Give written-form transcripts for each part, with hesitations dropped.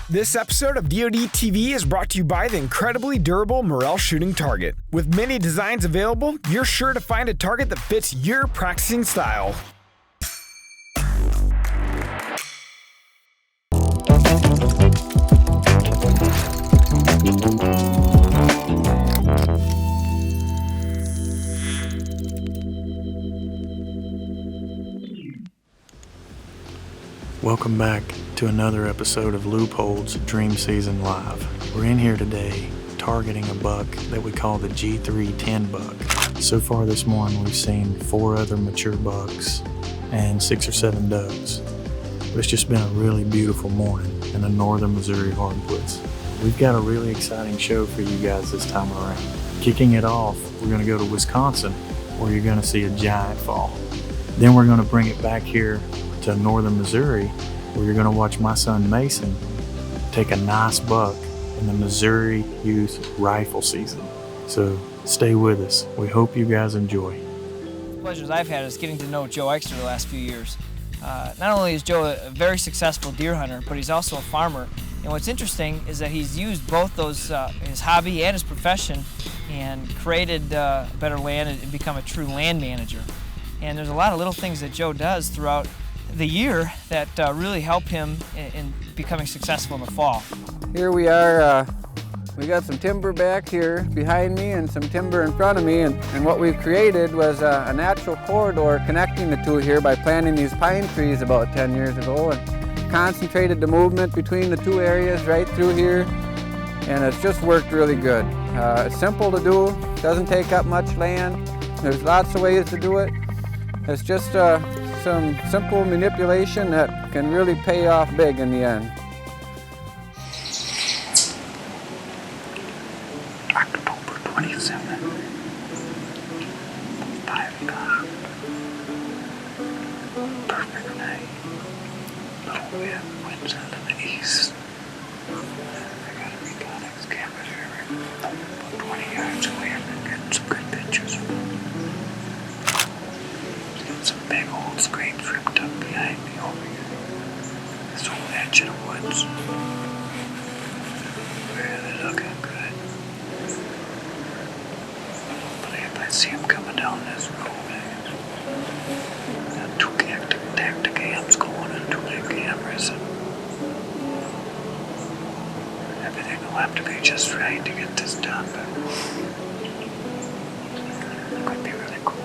This episode of DoD TV is brought to you by the incredibly durable Morel shooting target. With many designs available, you're sure to find a target that fits your practicing style. Welcome back to another episode of Loophold's Dream Season Live. We're in here today targeting a buck that we call the G310 buck. So far this morning we've seen 4 other mature bucks and 6 or 7 does. But it's just been a really beautiful morning in the northern Missouri hardwoods. We've got a really exciting show for you guys this time around. Kicking it off, we're going to go to Wisconsin where you're going to see a giant fall. Then we're going to bring it back here to northern Missouri where you're going to watch my son Mason take a nice buck in the Missouri youth rifle season. So stay with us. We hope you guys enjoy. The pleasures I've had is getting to know Joe Eugster the last few years. Not only is Joe a very successful deer hunter, but he's also a farmer. And what's interesting is that he's used both those, his hobby and his profession, and created better land and become a true land manager. And there's a lot of little things that Joe does throughout the year that really help him in becoming successful in the fall. Here we are, we got some timber back here behind me and some timber in front of me, and what we've created was a natural corridor connecting the two here by planting these pine trees about 10 years ago, and concentrated the movement between the two areas right through here, and it's just worked really good. It's simple to do, doesn't take up much land, there's lots of ways to do it. It's just some simple manipulation that can really pay off big in the end. October 27th, 5 o'clock. Perfect night. Little winds out of the east. I got a Reconyx camera here about 20 yards away. I've been getting some good pictures. Some big old scrapes ripped up behind me over here. This whole edge of the woods. Really looking good. Hopefully if I see him coming down this road, I got 2 tacticams going and 2 big cameras. And everything will have to be just right to get this done, but it could be really cool.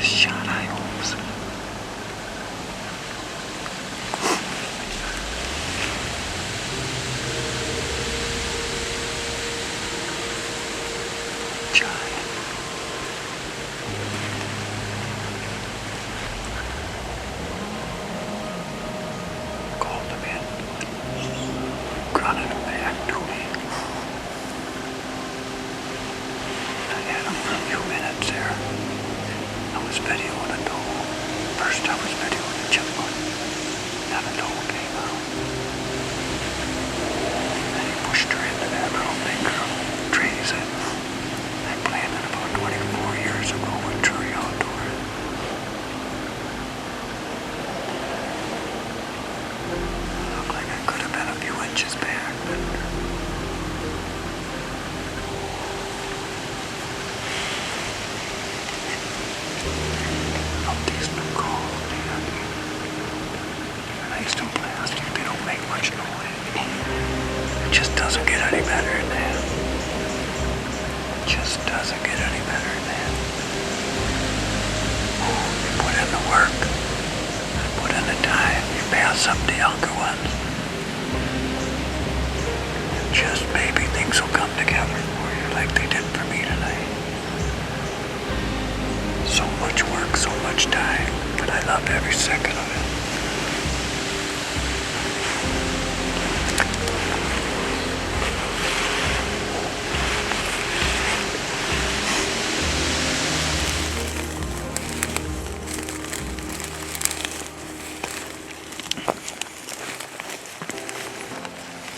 just shot high hopes. Giant. Called him in, grunted him back to me. I had him for a few minutes there. I was videoing a doe. First I was videoing a chipmunk. Then a doe came out. And he pushed her into that little finger of trees that I planted about 24 years ago with Tree Outdoors. Looked like I could have been a few inches back, but out these new calls, man. They're nice and plastic. They don't make much noise. It just doesn't get any better than that. It just doesn't get any better than that. You put in the work. You put in the time. You pass up the younger ones. Just maybe things will come together for you like they did for me tonight. So much work, so much time, but I love every second of it.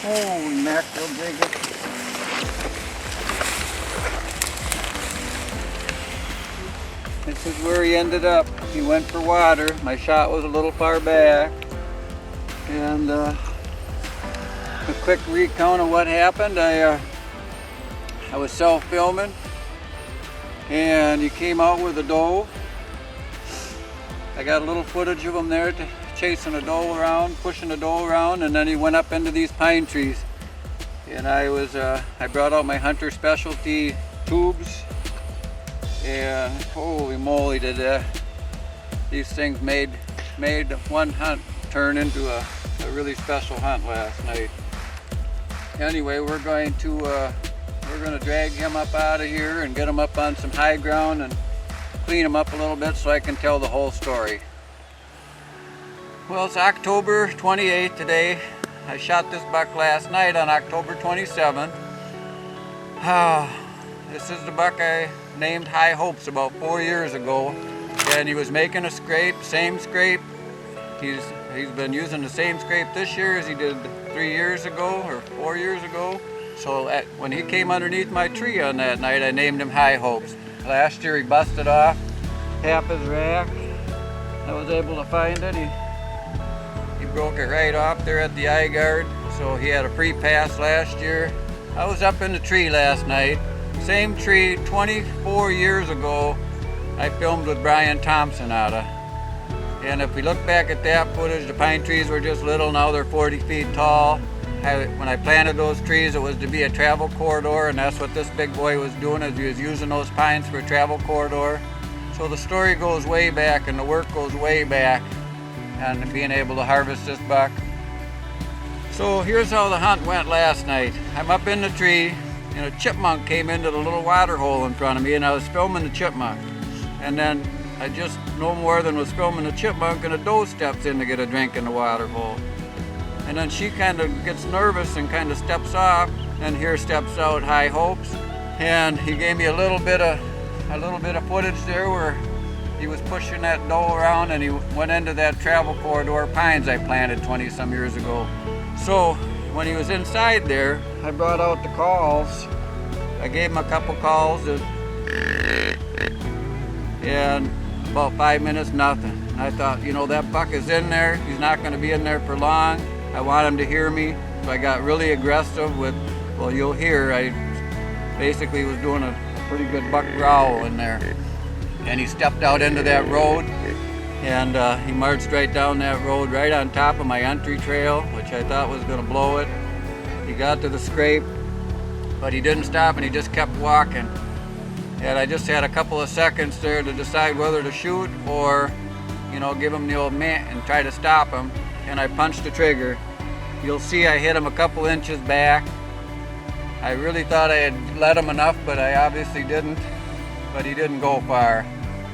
Holy mackerel, dig it. This is where he ended up. He went for water. My shot was a little far back. And a quick recount of what happened. I was self-filming and he came out with a doe. I got a little footage of him there chasing a doe around, pushing a doe around, and then he went up into these pine trees. And I brought out my hunter specialty tubes, and holy moly, did these things made one hunt turn into a really special hunt last night. Anyway, we're going to drag him up out of here and get him up on some high ground and clean him up a little bit so I can tell the whole story. Well, it's October 28th today. I shot this buck last night on October 27th. This is the buck I named High Hopes about 4 years ago, and he was making a scrape, same scrape. He's been using the same scrape this year as he did 3 years ago or 4 years ago. So when he came underneath my tree on that night, I named him High Hopes. Last year he busted off half his rack. I was able to find it. He broke it right off there at the eye guard, so he had a free pass last year. I was up in the tree last night. Same tree 24 years ago I filmed with Brian Thompson out of. And if we look back at that footage, the pine trees were just little, now they're 40 feet tall. When I planted those trees, it was to be a travel corridor, and that's what this big boy was doing, is he was using those pines for a travel corridor. So the story goes way back and the work goes way back on being able to harvest this buck. So here's how the hunt went last night. I'm up in the tree and a chipmunk came into the little water hole in front of me, and I was filming the chipmunk. And then I just no more than was filming the chipmunk, and a doe steps in to get a drink in the water hole. And then she kind of gets nervous and kind of steps off, and here steps out High Hopes. And he gave me a little bit of footage there where he was pushing that doe around, and he went into that travel corridor pines I planted 20 some years ago. So when he was inside there, I brought out the calls. I gave him a couple calls, and about 5 minutes, nothing. I thought, you know, that buck is in there. He's not going to be in there for long. I want him to hear me. So I got really aggressive with, well, you'll hear, I basically was doing a pretty good buck growl in there. And he stepped out into that road, and he marched right down that road, right on top of my entry trail, which I thought was going to blow it. He got to the scrape, but he didn't stop, and he just kept walking. that I just had a couple of seconds there to decide whether to shoot or, you know, give him the old man and try to stop him, and I punched the trigger. You'll see I hit him a couple inches back. I really thought I had let him enough, but I obviously didn't. But he didn't go far.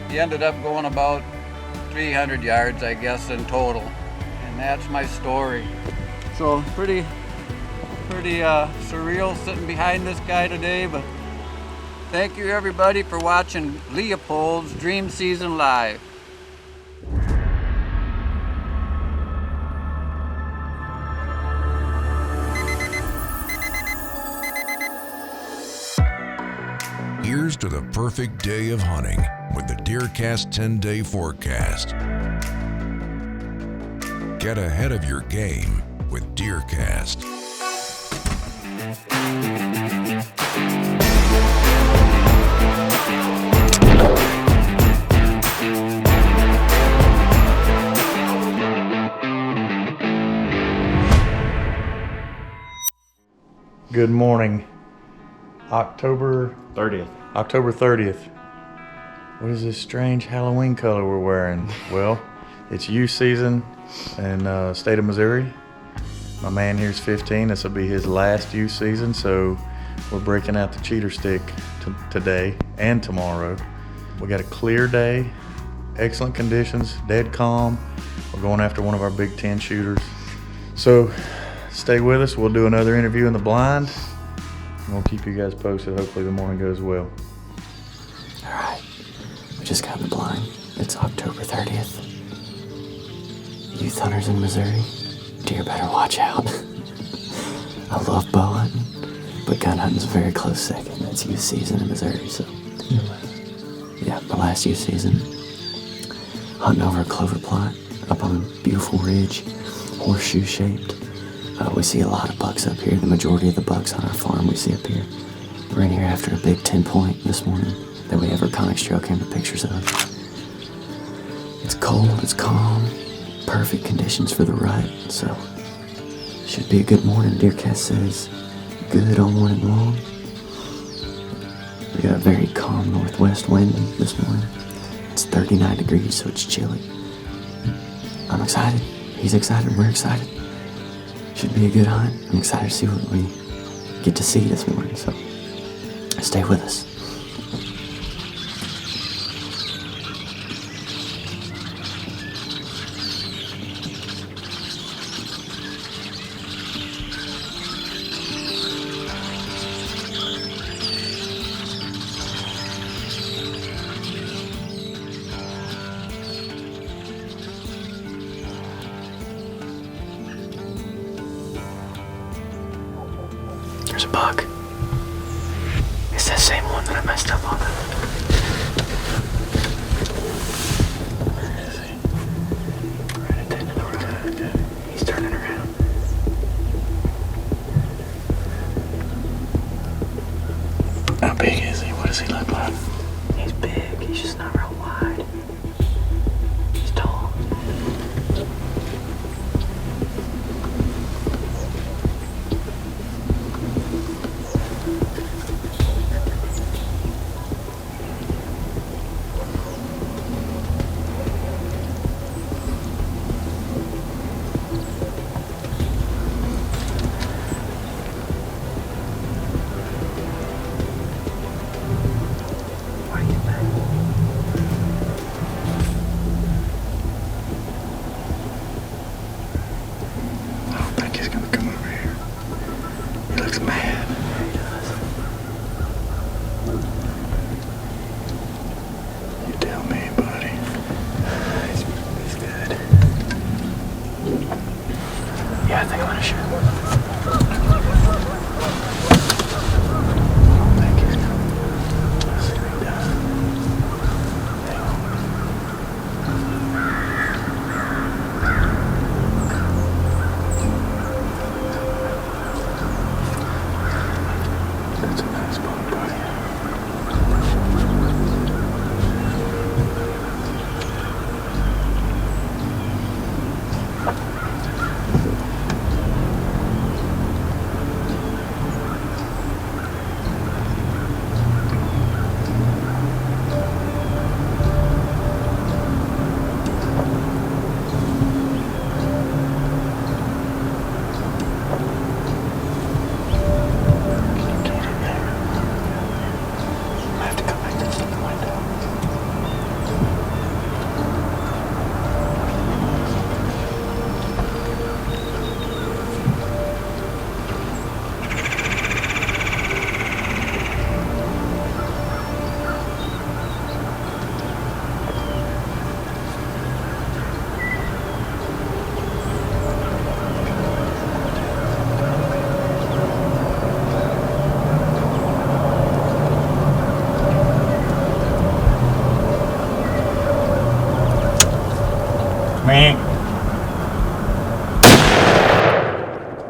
He ended up going about 300 yards, I guess, in total. And that's my story. So pretty surreal sitting behind this guy today, but thank you everybody for watching Leopold's Dream Season Live. Here's to the perfect day of hunting with the DeerCast 10-day forecast. Get ahead of your game with DeerCast. Good morning. October 30th. October 30th. What is this strange Halloween color we're wearing? Well, it's youth season in state of Missouri. My man here's 15. This will be his last youth season, so we're breaking out the cheater stick today and tomorrow. We got a clear day, excellent conditions, dead calm. We're going after one of our Big Ten shooters. So stay with us. We'll do another interview in the blind. We'll keep you guys posted. Hopefully the morning goes well. All right, we just got in the blind. It's October 30th. Youth hunters in Missouri, deer better watch out. I love bow hunting, but gun hunting's a very close second. That's youth season in Missouri, so. Yeah, my last youth season, hunting over a clover plot up on a beautiful ridge, horseshoe shaped. We see a lot of bucks up here. The majority of the bucks on our farm we see up here. We're in here after a big 10-point this morning that we have Reconics trail camera pictures of. It's cold, it's calm, perfect conditions for the rut, so should be a good morning. DeerCast says good all morning long. We got a very calm northwest wind this morning. It's 39 degrees, so it's chilly. I'm excited. He's excited. We're excited. Should be a good hunt. I'm excited to see what we get to see this morning, so stay with us. There's a buck. It's that same one that I messed up on. Where is he? Right at the end of the road. He's turning around. How big is he? What does he look like? He's big. He's just not real wide. He's tall.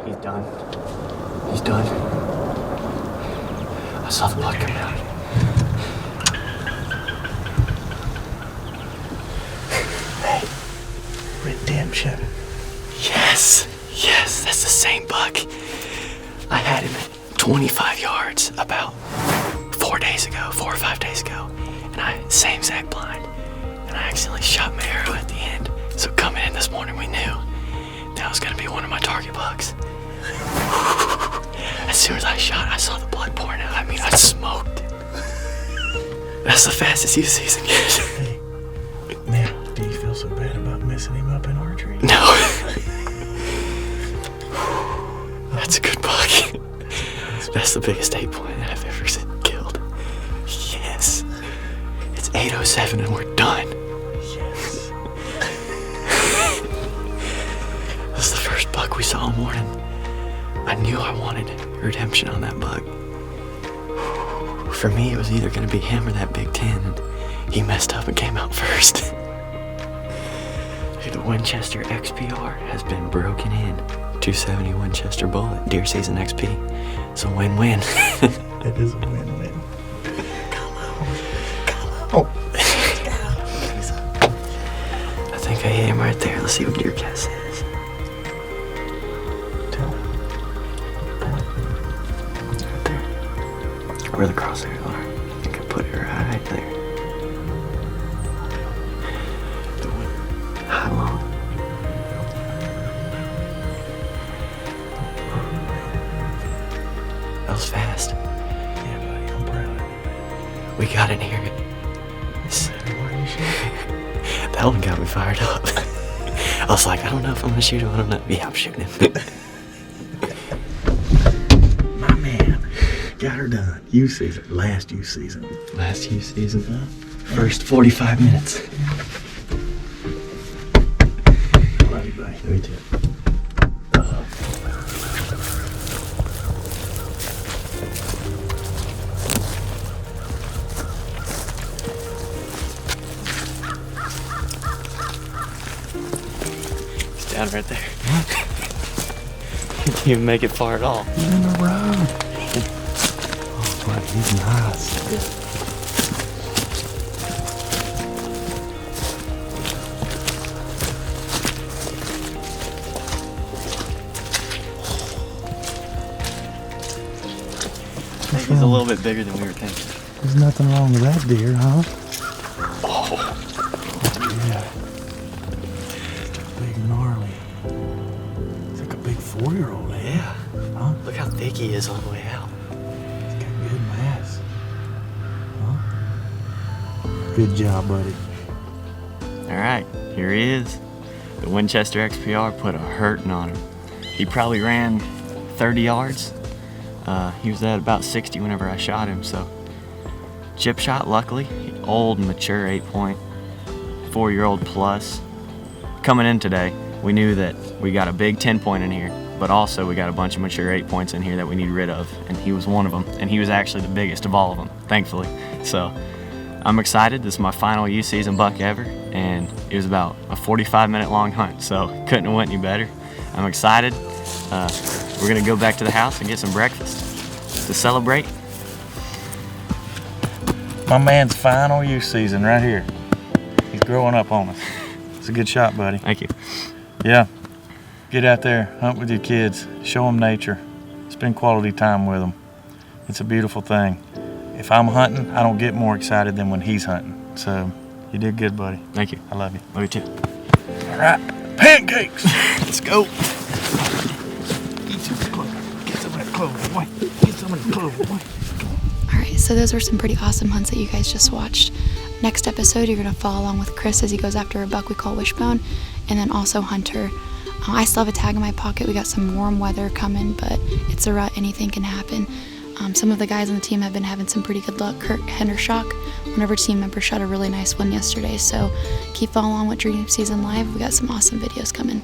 He's done. He's done. I saw the blood come out. Hey. Redemption. Yes. Yes, that's the same buck. I had him at 25 yards about 4 or 5 days ago. And same exact blind. And I accidentally shot my arrow at the end. So coming in this morning, we knew that was gonna be one of my target bucks. As soon as I shot, I saw the blood pouring out. I mean, I smoked it. That's the fastest youth season yet. Hey, now, do you feel so bad about messing him up in archery? No. That's a good buck. That's the biggest 8-point I've ever killed. Yes. It's 8:07 and we're done. Yes. This is the first buck we saw all morning. I knew I wanted redemption on that buck. For me, it was either going to be him or that Big 10, and he messed up and came out first. The Winchester XPR has been broken in. 270 Winchester bullet, deer season XP. It's a win-win. It is a win-win. Come on. I think I hit him right there. Let's see what DeerCast says. Right there. Where the crosshairs are. I think I put it right there. How long? That was fast. Yeah, buddy, I'm proud of you. We got in here. Why are you shooting? That one got me fired up. I was like, I don't know if I'm gonna shoot him. I don't know. Yeah, I'm shooting him. My man got her done. Youth season. Last youth season. Last youth season, huh? First 45 minutes. Love you, buddy. Me too. Down right there. Didn't even make it far at all. He's in the road. Oh, buddy, he's nice. I think he's a little bit bigger than we were thinking. There's nothing wrong with that deer, huh? Oh. Yeah. Big gnarly. It's like a big 4-year-old, man. Yeah. Huh? Look how thick he is all the way out. He's got good mass. Huh? Good job, buddy. All right, here he is. The Winchester XPR put a hurting on him. He probably ran 30 yards. He was at about 60 whenever I shot him, so. Chip shot, luckily. Old, mature 8-point, 4-year-old plus. Coming in today, we knew that we got a big 10-point in here, but also we got a bunch of mature 8-points in here that we need rid of, and he was one of them, and he was actually the biggest of all of them, thankfully. So I'm excited. This is my final youth season buck ever, and it was about a 45-minute long hunt, so couldn't have went any better. I'm excited. We're gonna go back to the house and get some breakfast to celebrate. My man's final youth season right here. He's growing up on us. It's a good shot, buddy. Thank you. Yeah. Get out there, hunt with your kids, show them nature, spend quality time with them. It's a beautiful thing. If I'm hunting, I don't get more excited than when he's hunting. So, you did good, buddy. Thank you. I love you. Love you too. All right, pancakes. Let's go. Get some of that clothes, boy. Get some of the clothes, boy. Alright, so those were some pretty awesome hunts that you guys just watched. Next episode, you're going to follow along with Chris as he goes after a buck we call Wishbone, and then also Hunter. I still have a tag in my pocket. We got some warm weather coming, but it's a rut. Anything can happen. Some of the guys on the team have been having some pretty good luck. Kurt Hendershock, one of our team members, shot a really nice one yesterday, so keep following along with Dream Season Live. We got some awesome videos coming.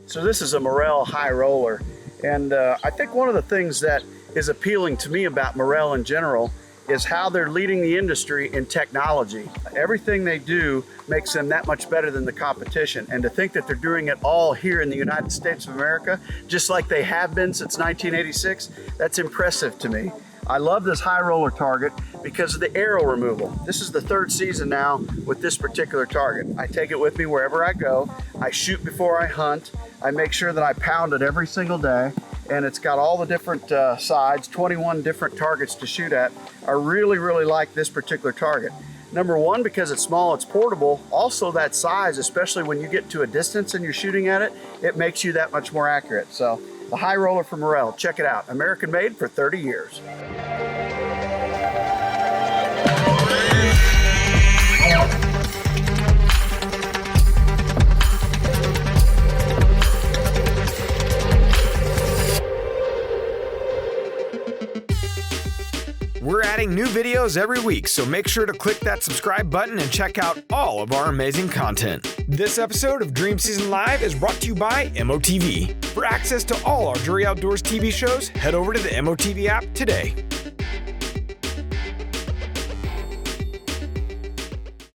So this is a Morel high roller, and I think one of the things that is appealing to me about Morel in general is how they're leading the industry in technology. Everything they do makes them that much better than the competition. And to think that they're doing it all here in the United States of America, just like they have been since 1986, that's impressive to me. I love this high roller target because of the arrow removal. This is the third season now with this particular target. I take it with me wherever I go. I shoot before I hunt. I make sure that I pound it every single day. And it's got all the different sides, 21 different targets to shoot at. I really, really like this particular target. Number one, because it's small, it's portable. Also that size, especially when you get to a distance and you're shooting at it, it makes you that much more accurate. So the high roller from Morrell, check it out. American made for 30 years. We're adding new videos every week, so make sure to click that subscribe button and check out all of our amazing content. This episode of Dream Season Live is brought to you by MOTV. For access to all our Drury Outdoors TV shows, head over to the MOTV app today.